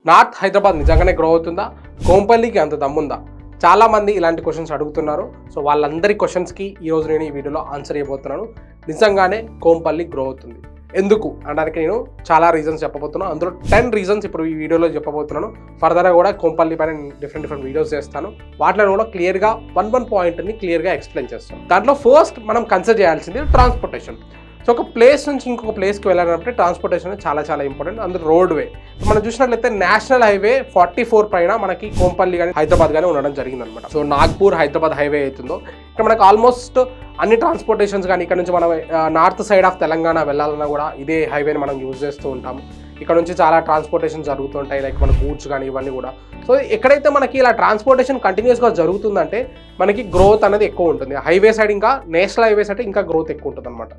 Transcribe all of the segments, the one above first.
North Hyderabad నిజంగానే grow అవుతుందా? కోంపల్లికి అంత దమ్ముందా? చాలామంది ఇలాంటి క్వశ్చన్స్ అడుగుతున్నారు. సో వాళ్ళందరి క్వశ్చన్స్కి ఈరోజు నేను ఈ వీడియోలో ఆన్సర్ ఇవ్వబోతున్నాను. నిజంగానే కోంపల్లి గ్రో అవుతుంది. ఎందుకు అనడానికి నేను చాలా రీజన్స్ చెప్పబోతున్నాను. అందులో 10 రీజన్స్ ఇప్పుడు ఈ వీడియోలో చెప్పబోతున్నాను. ఫర్దర్గా కూడా కోంపల్లి పైన డిఫరెంట్ వీడియోస్ చేస్తాను. వాటిలో కూడా క్లియర్గా వన్ పాయింట్ని క్లియర్గా ఎక్స్ప్లెయిన్ చేస్తాను. దాంట్లో ఫస్ట్ మనం కన్సిడర్ చేయాల్సింది ట్రాన్స్పోర్టేషన్. సో ఒక ప్లేస్ నుంచి ఇంకొక ప్లేస్కి వెళ్ళాలంటే ట్రాన్స్పోర్టేషన్ చాలా ఇంపార్టెంట్. అందులో రోడ్వే మనం చూసినట్లయితే నేషనల్ హైవే 44 పైన మనకి కోంపల్లి కానీ హైదరాబాద్ కానీ ఉండడం జరిగిందనమాట. సో నాగ్పూర్ హైదరాబాద్ హైవే అవుతుందో ఇక్కడ మనకు ఆల్మోస్ట్ అన్ని ట్రాన్స్పోర్టేషన్స్ కానీ ఇక్కడ నుంచి మనం నార్త్ సైడ్ ఆఫ్ తెలంగాణ వెళ్ళాలన్నా కూడా ఇదే హైవేని మనం యూజ్ చేస్తూ ఉంటాము. ఇక్కడ నుంచి చాలా ట్రాన్స్పోర్టేషన్ జరుగుతుంటాయి, లైక్ మన గూడ్స్ కానీ ఇవన్నీ కూడా. సో ఎక్కడైతే మనకి ఇలా ట్రాన్స్పోర్టేషన్ కంటిన్యూస్గా జరుగుతుందంటే మనకి గ్రోత్ అనేది ఎక్కువ ఉంటుంది. హైవే సైడ్ ఇంకా నేషనల్ హైవే సైడ్ ఇంకా గ్రోత్ ఎక్కువ ఉంటుంది అనమాట.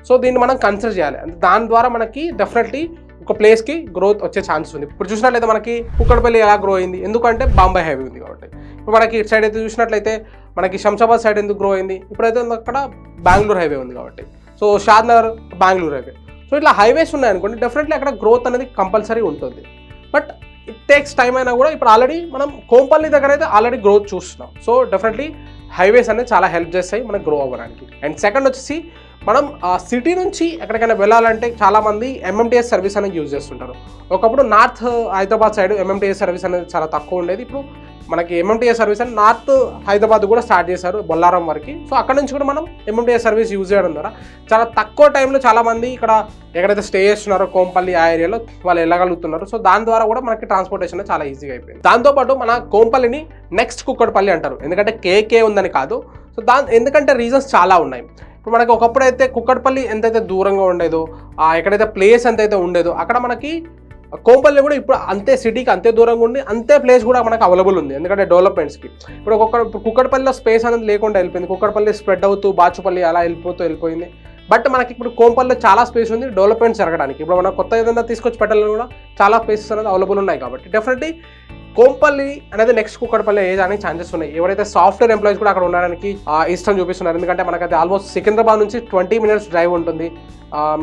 సో దీన్ని మనం కన్సిడర్ చేయాలి. దాని ద్వారా మనకి డెఫినెట్లీ ఒక ప్లేస్కి గ్రోత్ వచ్చే ఛాన్స్ ఉంది. ఇప్పుడు చూసినట్లయితే మనకి కుక్కడపల్లి ఎలా గ్రో అయింది, ఎందుకంటే బాంబే హైవే ఉంది కాబట్టి. ఇప్పుడు మనకి ఇటు సైడ్ అయితే చూసినట్లయితే మనకి శంషాబాద్ సైడ్ ఎందుకు గ్రో అయింది, ఇప్పుడైతే అక్కడ బెంగళూరు హైవే ఉంది కాబట్టి. So Shadnagar Bengaluru highway. So ఇట్లా హైవేస్ ఉన్నాయనుకోండి, డెఫినెట్లీ అక్కడ గ్రోత్ అనేది కంపల్సరీ ఉంటుంది. బట్ ఇట్ టేక్స్ టైం అయినా కూడా ఇప్పుడు ఆల్రెడీ మనం కోంపల్లి దగ్గర అయితే ఆల్రెడీ గ్రోత్ చూస్తున్నాం. సో డెఫినెట్లీ హైవేస్ అనేది చాలా హెల్ప్ చేస్తాయి మనకు గ్రో అవ్వడానికి. అండ్ సెకండ్ వచ్చేసి మనం సిటీ నుంచి ఎక్కడికైనా వెళ్ళాలంటే చాలామంది ఎంఎంటీఎస్ సర్వీస్ అనేది యూజ్ చేస్తుంటారు. ఒకప్పుడు north Hyderabad side MMTS service అనేది చాలా తక్కువ ఉండేది. ఇప్పుడు మనకి ఎంఎంటీఎస్ సర్వీస్ అని నార్త్ హైదరాబాద్ కూడా స్టార్ట్ చేశారు, బొల్లారం వరకు. సో అక్కడ నుంచి కూడా మనం ఎంఎంటీఎస్ సర్వీస్ యూజ్ చేయడం ద్వారా చాలా తక్కువ టైంలో చాలామంది ఇక్కడ ఎక్కడైతే స్టే చేస్తున్నారో కోంపల్లి ఆ ఏరియాలో వాళ్ళు వెళ్ళగలుగుతున్నారు. సో దాని ద్వారా కూడా మనకి ట్రాన్స్పోర్టేషన్ చాలా ఈజీగా అయిపోయింది. దాంతోపాటు మన కోంపల్లిని నెక్స్ట్ కుక్కడపల్లి అంటారు, ఎందుకంటే కేకే ఉందని కాదు. సో ఎందుకంటే రీజన్స్ చాలా ఉన్నాయి. ఇప్పుడు మనకి ఒకప్పుడు అయితే కుక్కడపల్లి ఎంతైతే దూరంగా ఉండేదో, ఎక్కడైతే ప్లేస్ ఎంతైతే ఉండేదో అక్కడ మనకి కోంపల్లి కూడా ఇప్పుడు అంతే సిటీకి అంతే దూరంగా ఉండి అంతే ప్లేస్ కూడా మనకు అవైలబుల్ ఉంది, ఎందుకంటే డెవలప్మెంట్స్కి. ఇప్పుడు కుక్కడపల్లిలో స్పేస్ అనేది లేకుండా వెళ్ళిపోయింది. కుక్కడపల్లి స్ప్రెడ్ అవుతూ బాచుపల్లి అలా వెళ్ళిపోయింది. బట్ మనకి ఇప్పుడు కోంపల్లిలో చాలా స్పేస్ ఉంది డెవలప్మెంట్స్ జరగడానికి. ఇప్పుడు మనం కొత్త ఏదైనా తీసుకొచ్చి పెట్టాలని కూడా చాలా ప్లేసెస్ అనేది అవైలబుల్ ఉన్నాయి కాబట్టి డెఫినెట్లీ కోంపల్లి అనేది నెక్స్ట్ కుక్కడపల్లి అయ్యేదానికి ఛాన్సెస్ ఉన్నాయి. ఎవరైతే సాఫ్ట్వేర్ ఎంప్లాయీస్ కూడా అక్కడ ఉండడానికి ఇష్టం చూపిస్తున్నారు, ఎందుకంటే మనకైతే ఆల్మోస్ట్ సికింద్రాబాద్ నుంచి 20 minutes డ్రైవ్ ఉంటుంది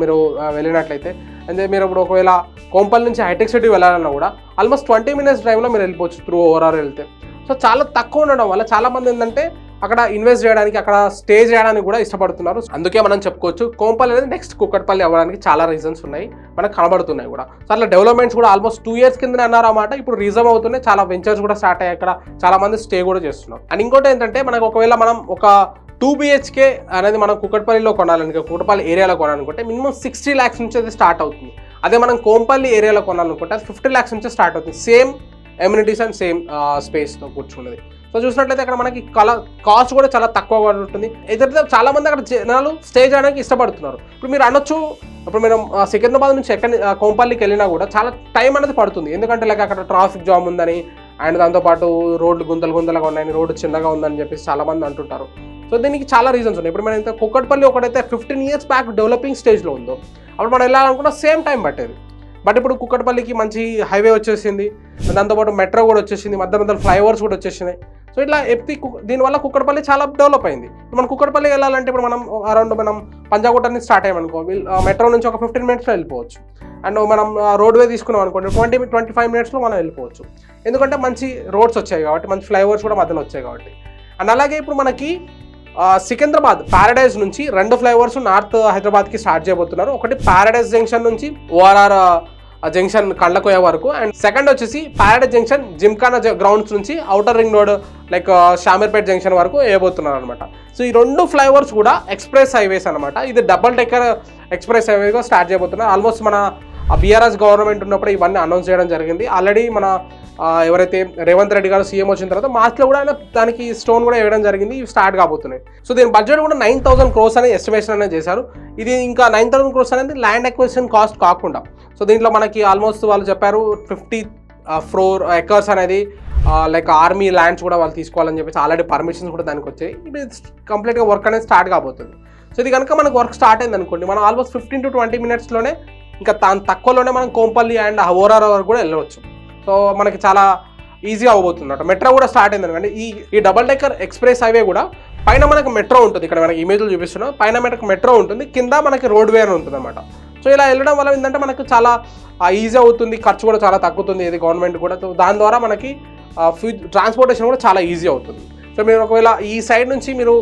మీరు వెళ్ళినట్లయితే. అంటే మీరు ఇప్పుడు ఒకవేళ కోంపల్లి నుంచి హైటెక్ సిటీ వెళ్ళాలన్నా కూడా ఆల్మోస్ట్ 20 minutes డ్రైవ్లో మీరు వెళ్ళిపోవచ్చు త్రూ ఓవరాల్ వెళ్తే. సో చాలా తక్కువ ఉండడం వల్ల చాలామంది ఏంటంటే అక్కడ ఇన్వెస్ట్ చేయడానికి, అక్కడ స్టే చేయడానికి కూడా ఇష్టపడుతున్నారు. అందుకే మనం చెప్పుకోవచ్చు కోంపల్లి అనేది నెక్స్ట్ కుక్కడపల్లి అవ్వడానికి చాలా రీజన్స్ ఉన్నాయి, మనకు కనబడుతున్నాయి కూడా. సో అట్లా డెవలప్మెంట్స్ కూడా ఆల్మోస్ట్ 2 years కిందనే అన్నారన్నమాట. ఇప్పుడు రీజన్ అవుతున్నాయి, చాలా వెంచర్స్ కూడా స్టార్ట్ అయ్యాయి, అక్కడ చాలా మంది స్టే కూడా చేస్తున్నారు. అండ్ ఇంకోటి ఏంటంటే మనకు ఒకవేళ మనం ఒక 2 BHK అనేది మనం కుక్కడపల్లిలో కొనాలనుకో, కుక్కడపల్లి ఏరియాలో కొనాలనుకుంటే మినిమం 60 lakhs నుంచి అది స్టార్ట్ అవుతుంది. అదే మనం కోంపల్లి ఏరియాలో కొనాలనుకుంటే అది 50 lakhs నుంచి స్టార్ట్ అవుతుంది. సేమ్ ఎమ్యూనిటీస్ అండ్ సేమ్ స్పేస్తో కూర్చున్నది. సో చూసినట్లయితే అక్కడ మనకి కాస్ట్ కూడా చాలా తక్కువగా ఉంటుంది. అయితే చాలా మంది అక్కడ జనాలు స్టే చేయడానికి ఇష్టపడుతున్నారు. ఇప్పుడు మీరు అనొచ్చు, ఇప్పుడు మీరు సికింద్రాబాద్ నుంచి కోంపల్లికి వెళ్ళినా కూడా చాలా టైం అనేది పడుతుంది, ఎందుకంటే లైక్ అక్కడ ట్రాఫిక్ జామ్ ఉందని, అండ్ దాంతోపాటు రోడ్లు గుంతలుగా ఉన్నాయని, రోడ్డు చిన్నగా ఉందని చెప్పేసి చాలామంది అంటుంటారు. సో దీనికి చాలా రీజన్స్ ఉన్నాయి. ఇప్పుడు మనం కుక్కడపల్లి ఒకటైతే 15 years బ్యాక్ డెవలపింగ్ స్టేజ్లో ఉందో అప్పుడు మనం వెళ్ళాలనుకున్న సేమ్ టైం పట్టేది. బట్ ఇప్పుడు కుక్కడపల్లికి మంచి హైవే వచ్చేసింది, దాంతోపాటు మెట్రో కూడా వచ్చేసింది, మధ్య ఫ్లైఓవర్స్ కూడా వచ్చేసినాయి. సో ఇట్లా దీనివల్ల కుక్కడపల్లి చాలా డెవలప్ అయింది. మనం కుక్కడపల్లి వెళ్ళాలంటే ఇప్పుడు మనం అరౌండ్ మనం పంజాగుట్ట నుంచి స్టార్ట్ అయ్యామనుకో, మెట్రో నుంచి ఒక 15 minutesలో వెళ్ళిపోవచ్చు. అండ్ మనం రోడ్వే తీసుకున్నాం అనుకోండి 20-25 minutesలో మనం వెళ్ళిపోవచ్చు, ఎందుకంటే మంచి రోడ్స్ వచ్చాయి కాబట్టి, మంచి ఫ్లైఓవర్స్ కూడా మధ్యలో వచ్చాయి కాబట్టి. అండ్ అలాగే ఇప్పుడు మనకి సికింద్రాబాద్ ప్యారడైజ్ నుంచి 2 ఫ్లైఓవర్స్ నార్త్ హైదరాబాద్కి స్టార్ట్ చేయబోతున్నారు. ఒకటి ప్యారడైజ్ జంక్షన్ నుంచి ఓఆర్ఆర్ జంక్షన్ కళ్ళకోయ వరకు, అండ్ సెకండ్ వచ్చేసి ప్యారడైజ్ జంక్షన్ జిమ్ఖానా గ్రౌండ్స్ నుంచి outer ring road like Shamirpet junction వరకు వేయబోతున్నారు అనమాట. సో ఈ 2 ఫ్లైఓవర్స్ కూడా ఎక్స్ప్రెస్ హైవేస్ అనమాట. ఇది డబుల్ డెక్కర్ ఎక్స్ప్రెస్ హైవేగా స్టార్ట్ చేయబోతున్నారు. ఆల్మోస్ట్ మన బీఆర్ఎస్ గవర్నమెంట్ ఉన్నప్పుడు ఇవన్నీ అనౌన్స్ చేయడం జరిగింది. ఆల్రెడీ మన ఎవరైతే రేవంత్ రెడ్డి గారు సీఎం వచ్చిన తర్వాత మార్చ్లో కూడా ఆయన దానికి స్టోన్ కూడా వేయడం జరిగింది, ఇవి స్టార్ట్ కాబోతున్నాయి. సో దీని బడ్జెట్ కూడా 9,000 crores అనేది ఎస్టిమేషన్ అనేది చేశారు. ఇది ఇంకా 9,000 crores అనేది ల్యాండ్ అక్విజిషన్ కాస్ట్ కాకుండా. సో దీంట్లో మనకి ఆల్మోస్ట్ వాళ్ళు చెప్పారు 50 acres అనేది లైక్ ఆర్మీ ల్యాండ్స్ కూడా వాళ్ళు తీసుకోవాలని చెప్పేసి ఆల్రెడీ పర్మిషన్స్ కూడా దానికి వచ్చాయి. ఇది కంప్లీట్గా వర్క్ అనేది స్టార్ట్ కాబోతుంది. సో ఇది కనుక మనకు వర్క్ స్టార్ట్ అయింది అనుకోండి, మనం ఆల్మోస్ట్ 15-20 minutesలోనే ఇంకా తక్కువలోనే మనం కోంపల్లి అండ్ ఓఆర్ఆర్ వరకు కూడా వెళ్ళవచ్చు. సో మనకి చాలా ఈజీగా అవ్వబోతుంది అన్నమాట. మెట్రో కూడా స్టార్ట్ అయింది అనుకోండి. ఈ డబల్ డెక్కర్ ఎక్స్ప్రెస్ హైవే కూడా పైన మనకు మెట్రో ఉంటుంది, ఇక్కడ మనకి ఇమేజ్లు చూపిస్తున్నాం, పైన మనకు మెట్రో ఉంటుంది, కింద మనకి రోడ్వే అని ఉంటుంది అనమాట. సో ఇలా వెళ్ళడం వల్ల ఏంటంటే మనకు చాలా ఈజీ అవుతుంది, ఖర్చు కూడా చాలా తగ్గుతుంది ఇది గవర్నమెంట్ కూడా. సో దాని ద్వారా మనకి ట్రాన్స్పోర్టేషన్ కూడా చాలా ఈజీ అవుతుంది. సో మీరు ఒకవేళ ఈ సైడ్ నుంచి మీరు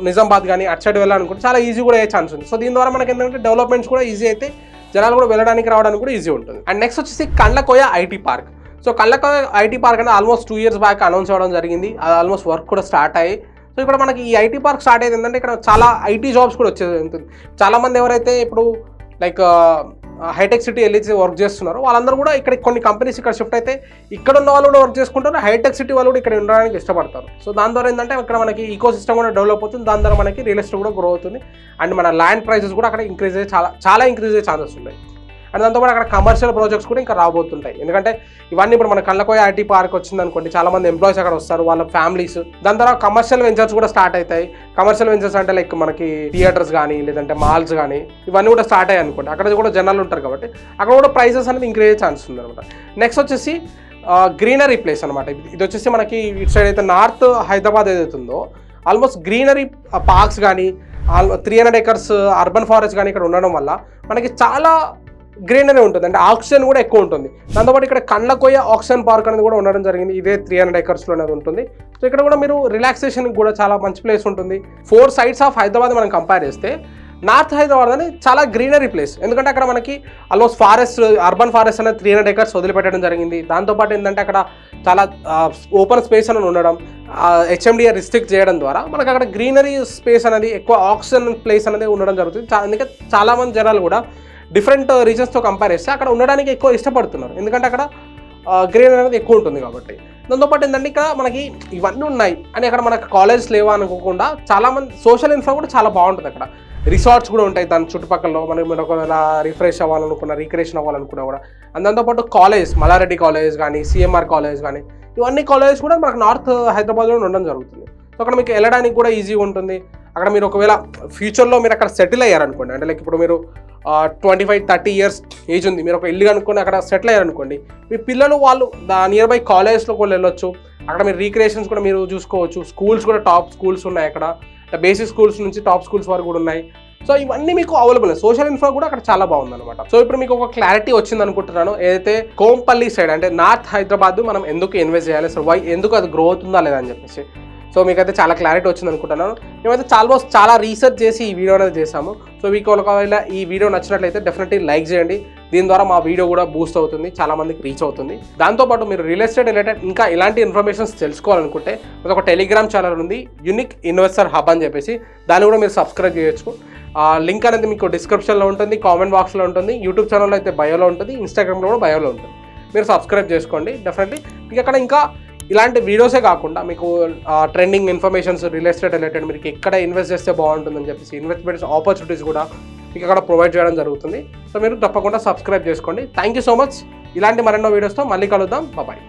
నిజామాబాద్ కానీ అటు సైడ్ వెళ్ళాలనుకుంటే చాలా ఈజీ కూడా అయ్యే ఛాన్స్ ఉంది. సో దీని ద్వారా మనకి ఏంటంటే డెవలప్మెంట్స్ కూడా ఈజీ అయితే జనాలు కూడా వెళ్ళడానికి రావడానికి కూడా ఈజీ ఉంటుంది. అండ్ నెక్స్ట్ వచ్చేసి Kandlakoya IT park. So Kandlakoya IT park అనేది ఆల్మోస్ట్ 2 years బ్యాక్ అనౌన్స్ అవ్వడం జరిగింది. అది ఆల్మోస్ట్ వర్క్ కూడా స్టార్ట్ అయ్యి. సో ఇక్కడ మనకి ఈ ఐటీ పార్క్ స్టార్ట్ అయ్యేది ఏంటంటే ఇక్కడ చాలా ఐటీ జాబ్స్ కూడా వచ్చేది ఉంటుంది. చాలామంది ఎవరైతే ఇప్పుడు లైక్ హైటెక్ సిటీ వెళ్ళి వర్క్ చేస్తున్నారు వాళ్ళందరూ కూడా ఇక్కడ కొన్ని కంపెనీస్ ఇక్కడ షిఫ్ట్ అయితే ఇక్కడ ఉన్న వాళ్ళు కూడా వర్క్ చేసుకుంటారు, హైటెక్ సిటీ వాళ్ళు కూడా ఇక్కడ ఉండడానికి ఇష్టపడతారు. సో దాని ద్వారా ఏంటంటే ఇక్కడ మనకి ఈకో సిస్టమ్ కూడా డెవలప్ అవుతుంది, దాని ద్వారా మనకి రియల్ ఎస్టేట్ కూడా గ్రో అవుతుంది. అండ్ మన ల్యాండ్ ప్రైసెస్ కూడా అక్కడ ఇంక్రీజ్ అయ్యే చాలా ఇంక్రీజ్ అయ్యే ఛాన్సెస్ ఉన్నాయి. అండ్ దాంతోపాటు అక్కడ కమర్షియల్ ప్రాజెక్ట్స్ కూడా ఇంకా రాబోతుంటాయి. ఎందుకంటే ఇవన్నీ ఇప్పుడు మన కండ్లకోయ ఐటీ పార్క్ వచ్చింది అనుకోండి, చాలామంది ఎంప్లాయీస్ అక్కడ వస్తారు, వాళ్ళ ఫ్యామిలీస్. దాని తర్వాత కమర్షియల్ వెంచర్స్ కూడా స్టార్ట్ అవుతాయి. కమర్షియల్ వెంచర్స్ అంటే లైక్ మనకి థియేటర్స్ కానీ లేదంటే మాల్స్ కానీ ఇవన్నీ కూడా స్టార్ట్ అయ్యాయి అనుకోండి. అక్కడ కూడా జనాలు ఉంటారు కాబట్టి అక్కడ కూడా ప్రైసెస్ అనేది ఇంక్రీజ్ అయ్యే ఛాన్స్ ఉంది అనమాట. నెక్స్ట్ వచ్చేసి గ్రీనరీ ప్లేస్ అనమాట. ఇది వచ్చేసి మనకి ఇటు సైడ్ అయితే నార్త్ హైదరాబాద్ ఏదైతే ఉందో ఆల్మోస్ట్ గ్రీనరీ పార్క్స్ కానీ 300 acres అర్బన్ ఫారెస్ట్ కానీ ఇక్కడ ఉండడం వల్ల మనకి చాలా గ్రీనరీ ఉంటుంది, అంటే ఆక్సిజన్ కూడా ఎక్కువ ఉంటుంది. దాంతోపాటు ఇక్కడ కండ్లకోయ ఆక్సిజన్ పార్క్ అనేది కూడా ఉండడం జరిగింది, ఇదే 300 acres అనేది ఉంటుంది. సో ఇక్కడ కూడా మీరు రిలాక్సేషన్కి కూడా చాలా మంచి ప్లేస్ ఉంటుంది. 4 sides ఆఫ్ హైదరాబాద్ మనం కంపేర్ చేస్తే నార్త్ హైదరాబాద్ అనేది చాలా గ్రీనరీ ప్లేస్. ఎందుకంటే అక్కడ మనకి ఆల్మోస్ట్ ఫారెస్ట్ అర్బన్ ఫారెస్ట్ అనేది 300 acres వదిలిపెట్టడం జరిగింది. దాంతోపాటు ఏంటంటే అక్కడ చాలా ఓపెన్ స్పేస్ అనేది ఉండడం, HMDA రిస్ట్రిక్ట్ చేయడం ద్వారా మనకి అక్కడ గ్రీనరీ స్పేస్ అనేది ఎక్కువ ఆక్సిజన్ ప్లేస్ అనేది ఉండడం జరుగుతుంది. అందుకే చాలామంది జనాలు కూడా డిఫరెంట్ రీజన్స్తో కంపేర్ చేస్తే అక్కడ ఉండడానికి ఎక్కువ ఇష్టపడుతున్నారు, ఎందుకంటే అక్కడ గ్రీనరీ అనేది ఎక్కువ ఉంటుంది కాబట్టి. దాంతోపాటు ఏంటంటే ఇక్కడ మనకి ఇవన్నీ ఉన్నాయి అని అక్కడ మనకు కాలేజెస్ లేవా అనుకోకుండా చాలామంది సోషల్ ఇన్ఫ్రా కూడా చాలా బాగుంటుంది. అక్కడ రిసార్ట్స్ కూడా ఉంటాయి దాని చుట్టుపక్కల, మనం ఒకవేళ రిఫ్రెష్ అవ్వాలనుకున్నా, రీక్రియేషన్ అవ్వాలనుకున్నా కూడా. అండ్ దాంతోపాటు కాలేజ్ మల్లారెడ్డి కాలేజ్ కానీ CMR కాలేజ్ కానీ ఇవన్నీ కాలేజెస్ కూడా మనకు నార్త్ హైదరాబాద్లో ఉండడం జరుగుతుంది. సో అక్కడ మీకు వెళ్ళడానికి కూడా ఈజీగా ఉంటుంది. అక్కడ మీరు ఒకవేళ ఫ్యూచర్లో మీరు అక్కడ సెటిల్ అయ్యారనుకోండి, అంటే లైక్ ఇప్పుడు మీరు 25-30 years ఏజ్ ఉంది, మీరు ఒక ఇల్లు అనుకోండి అక్కడ సెటిల్ అయ్యారనుకోండి, మీ పిల్లలు వాళ్ళు నియర్ బై కాలేజెస్లో కూడా వెళ్ళొచ్చు. అక్కడ మీరు రీక్రియేషన్స్ కూడా మీరు చూసుకోవచ్చు. స్కూల్స్ కూడా టాప్ స్కూల్స్ ఉన్నాయి అక్కడ, బేసిక్ స్కూల్స్ నుంచి టాప్ స్కూల్స్ వరకు కూడా ఉన్నాయి. సో ఇవన్నీ మీకు అవైలబుల్. సోషల్ ఇన్ఫ్రా కూడా అక్కడ చాలా బాగుందన్నమాట. సో ఇప్పుడు మీకు ఒక క్లారిటీ వచ్చింది అనుకుంటున్నాను, ఏదైతే కోంపల్లి సైడ్ అంటే నార్త్ హైదరాబాద్ మనం ఎందుకు ఇన్వెస్ట్ చేయాలి, సో ఎందుకు అది గ్రో అవుతుందా లేదా అని చెప్పేసి. సో మీకైతే చాలా క్లారిటీ వచ్చింది అనుకుంటున్నాను. మేమైతే చాలా రీసెర్చ్ చేసి ఈ వీడియో అనేది చేసాము. సో మీకు ఒకవేళ ఈ వీడియో నచ్చినట్లయితే డెఫినెట్లీ లైక్ చేయండి. దీని ద్వారా మా వీడియో కూడా బూస్ట్ అవుతుంది, చాలా మందికి రీచ్ అవుతుంది. దాంతోపాటు మీరు రియల్ ఎస్టేట్ రిలేటెడ్ ఇంకా ఇలాంటి ఇన్ఫర్మేషన్స్ తెలుసుకోవాలనుకుంటే ఒక టెలిగ్రామ్ ఛానల్ ఉంది, యూనిక్ ఇన్వెస్టర్ హబ్ అని చెప్పేసి, దాన్ని కూడా మీరు సబ్స్క్రైబ్ చేయొచ్చు. లింక్ అనేది మీకు డిస్క్రిప్షన్లో ఉంటుంది, కామెంట్ బాక్స్లో ఉంటుంది, యూట్యూబ్ ఛానల్లో అయితే బయోలో ఉంటుంది, ఇన్స్టాగ్రామ్లో కూడా బయోలో ఉంటుంది. మీరు సబ్స్క్రైబ్ చేసుకోండి. డెఫినెట్లీ మీకు అక్కడ ఇంకా ఇలాంటి వీడియోసే కాకుండా మీకు trending informations real estate related మీకు ఎక్కడ ఇన్వెస్ట్ చేస్తే బాగుంటుందని చెప్పేసి ఇన్వెస్ట్మెంట్స్ ఆపర్చునిటీస్ కూడా మీకు అక్కడ ప్రొవైడ్ చేయడం జరుగుతుంది. సో మీరు తప్పకుండా సబ్స్క్రైబ్ చేసుకోండి. Thank you so much. ఇలాంటి మరెన్నో వీడియోస్తో మళ్ళీ కలుద్దాం. బాయ్.